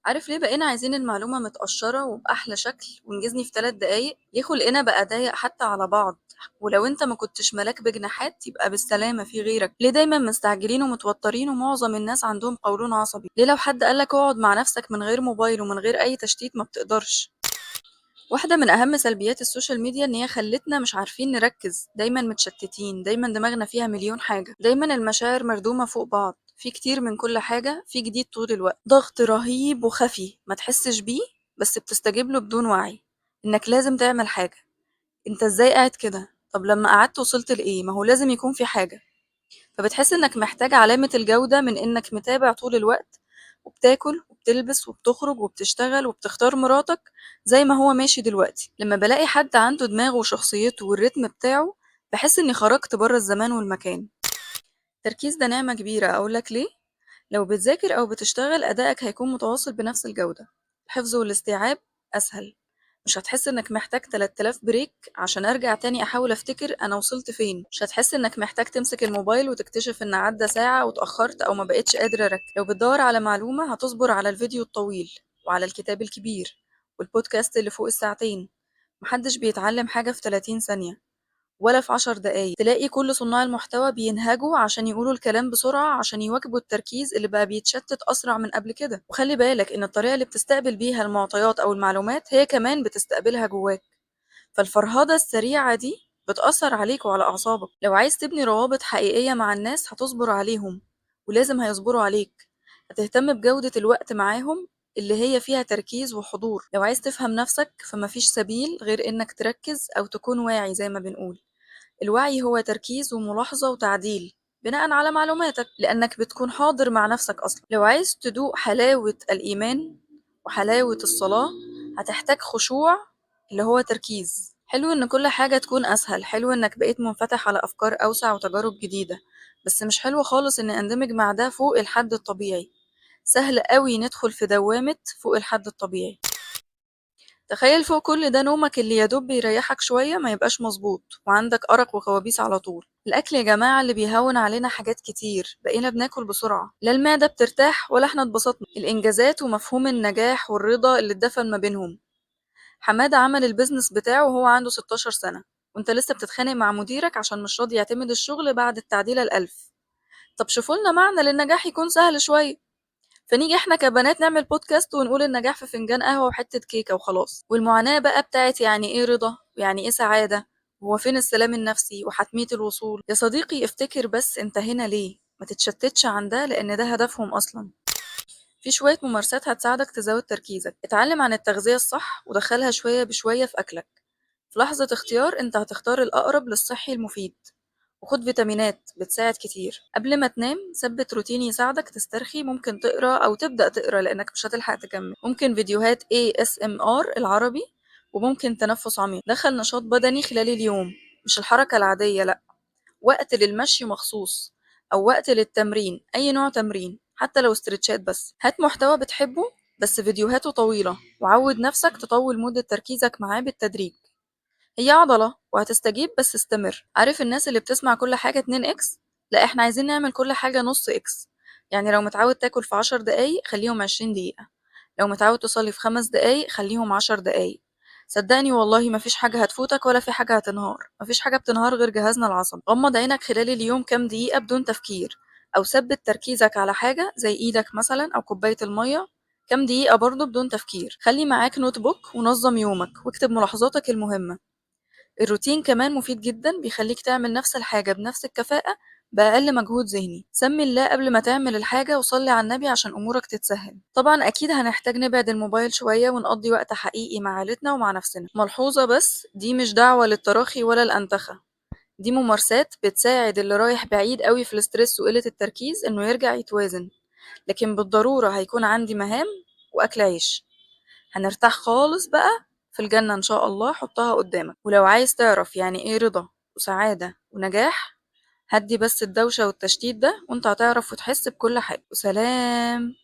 عارف ليه بقينا عايزين المعلومة متقشرة وبأحلى شكل ونجزني في 3 دقايق؟ ليه خلقنا بقى ضيق حتى على بعض؟ ولو انت ما كنتش ملاك بجناحات يبقى بالسلامة في غيرك. ليه دايما مستعجلين ومتوترين ومعظم الناس عندهم قولون عصبي؟ ليه لو حد قالك اقعد مع نفسك من غير موبايل ومن غير أي تشتيت ما بتقدرش؟ واحدة من أهم سلبيات السوشيال ميديا إن هي خلتنا مش عارفين نركز، دايما متشتتين، دايما دماغنا فيها مليون حاجة، دايما المشاعر مردومة فوق بعض، في كتير من كل حاجة، في جديد طول الوقت، ضغط رهيب وخفي ما تحسش بيه بس بتستجيب له بدون وعي. إنك لازم تعمل حاجة. انت ازاي قاعد كده؟ طب لما قعدت وصلت لإيه؟ ما هو لازم يكون في حاجة. فبتحس إنك محتاج علامة الجودة من إنك متابع طول الوقت، وبتاكل وبتلبس وبتخرج وبتشتغل وبتختار مراتك زي ما هو ماشي دلوقتي. لما بلاقي حد عنده دماغه وشخصيته والريتم بتاعه بحس إني خرجت بره الزمان والمكان. التركيز ده نعمة كبيرة، أقولك ليه؟ لو بتذاكر أو بتشتغل أدائك هيكون متواصل بنفس الجودة، الحفظ والاستيعاب أسهل، مش هتحس إنك محتاج 3000 بريك عشان أرجع تاني أحاول أفتكر أنا وصلت فين، مش هتحس إنك محتاج تمسك الموبايل وتكتشف إن عدى ساعة واتأخرت أو ما بقتش قادر أركز. لو بتدور على معلومة هتصبر على الفيديو الطويل وعلى الكتاب الكبير والبودكاست اللي فوق الساعتين. محدش بيتعلم حاجة في 30 ثانية ولا في 10 دقايق. تلاقي كل صناع المحتوى بينهجوا عشان يقولوا الكلام بسرعة عشان يواكبوا التركيز اللي بقى بيتشتت أسرع من قبل كده. وخلي بالك إن الطريقة اللي بتستقبل بيها المعطيات أو المعلومات هي كمان بتستقبلها جواك، فالفرهدة السريعة دي بتأثر عليك وعلى أعصابك. لو عايز تبني روابط حقيقية مع الناس هتصبر عليهم ولازم هيصبروا عليك. هتهتم بجودة الوقت معاهم اللي هي فيها تركيز وحضور. لو عايز تفهم نفسك فمفيش سبيل غير إنك تركز أو تكون واعي زي ما بنقول. الوعي هو تركيز وملاحظة وتعديل بناء على معلوماتك، لأنك بتكون حاضر مع نفسك أصلا. لو عايز تدوق حلاوة الإيمان وحلاوة الصلاة هتحتاج خشوع اللي هو تركيز. حلو إن كل حاجة تكون أسهل، حلو إنك بقيت منفتح على أفكار أوسع وتجارب جديدة، بس مش حلو خالص إن أندمج مع ده فوق الحد الطبيعي. سهل قوي ندخل في دوامة فوق الحد الطبيعي. تخيل فوق كل ده نومك اللي يدوب بيريحك شوية ما يبقاش مظبوط وعندك أرق وكوابيس على طول. الأكل يا جماعة اللي بيهون علينا حاجات كتير، بقينا بناكل بسرعة، لا المعدة بترتاح ولا احنا اتبسطنا. الإنجازات ومفهوم النجاح والرضا اللي اتدفن ما بينهم. حمادة عمل البيزنس بتاعه وهو عنده 16 سنة، وانت لسه بتتخانق مع مديرك عشان مش راضي يعتمد الشغل بعد التعديلة الألف. طب شوفوا لنا معنى للنجاح يكون سهل شوية. فنيجي احنا كبنات نعمل بودكاست ونقول النجاح في فنجان قهوة وحتة كيكة وخلاص، والمعاناة بقى بتاعت يعني ايه رضا ويعني ايه سعادة، هو فين السلام النفسي وحتمية الوصول. يا صديقي افتكر بس انت هنا ليه، ما تتشتتش عن ده لان ده هدفهم اصلا. في شوية ممارسات هتساعدك تزود تركيزك. اتعلم عن التغذية الصح ودخلها شوية بشوية في أكلك. في لحظة اختيار انت هتختار الأقرب للصحي المفيد. وخد فيتامينات بتساعد كتير. قبل ما تنام ثبت روتين يساعدك تسترخي، ممكن تقرا او تبدأ تقرا لانك مش هتلحق تكمل، ممكن فيديوهات ASMR العربي، وممكن تنفس عميق. دخل نشاط بدني خلال اليوم، مش الحركة العادية لا، وقت للمشي مخصوص او وقت للتمرين، اي نوع تمرين حتى لو استرتشات. بس هات محتوى بتحبه بس فيديوهاته طويلة، وعود نفسك تطول مدة تركيزك معاه بالتدريج. هي عضلة وهتستجيب بس استمر. عارف الناس اللي بتسمع كل حاجة 2 اكس؟ لا احنا عايزين نعمل كل حاجة نص اكس. يعني لو متعود تاكل في 10 دقايق خليهم 20 دقيقة، لو متعود تصلي في 5 دقايق خليهم 10 دقايق. صدقني والله مفيش حاجة هتفوتك ولا في حاجة هتنهار، مفيش حاجة بتنهار غير جهازنا العصبي. غمض عينك خلال اليوم كام دقيقة بدون تفكير، أو ثبت تركيزك على حاجة زي إيدك مثلا أو كوباية المية كام دقيقة برضه بدون تفكير. خلي معاك نوت بوك ونظم يومك واكتب ملاحظاتك المهمة. الروتين كمان مفيد جدا، بيخليك تعمل نفس الحاجة بنفس الكفاءة بأقل مجهود ذهني. سمي الله قبل ما تعمل الحاجة وصلي على النبي عشان أمورك تتسهل. طبعا أكيد هنحتاج نبعد الموبايل شوية ونقضي وقت حقيقي مع عيلتنا ومع نفسنا. ملحوظة بس، دي مش دعوة للتراخي ولا الأنتخة، دي ممارسات بتساعد اللي رايح بعيد قوي في الاسترس وقلة التركيز إنه يرجع يتوازن. لكن بالضرورة هيكون عندي مهام وأكل عيش، هنرتاح خالص بقى في الجنة إن شاء الله. حطها قدامك. ولو عايز تعرف يعني إيه رضا وسعادة ونجاح، هدي بس الدوشة والتشتيت ده وانت هتعرف وتحس بكل حاجة. وسلام.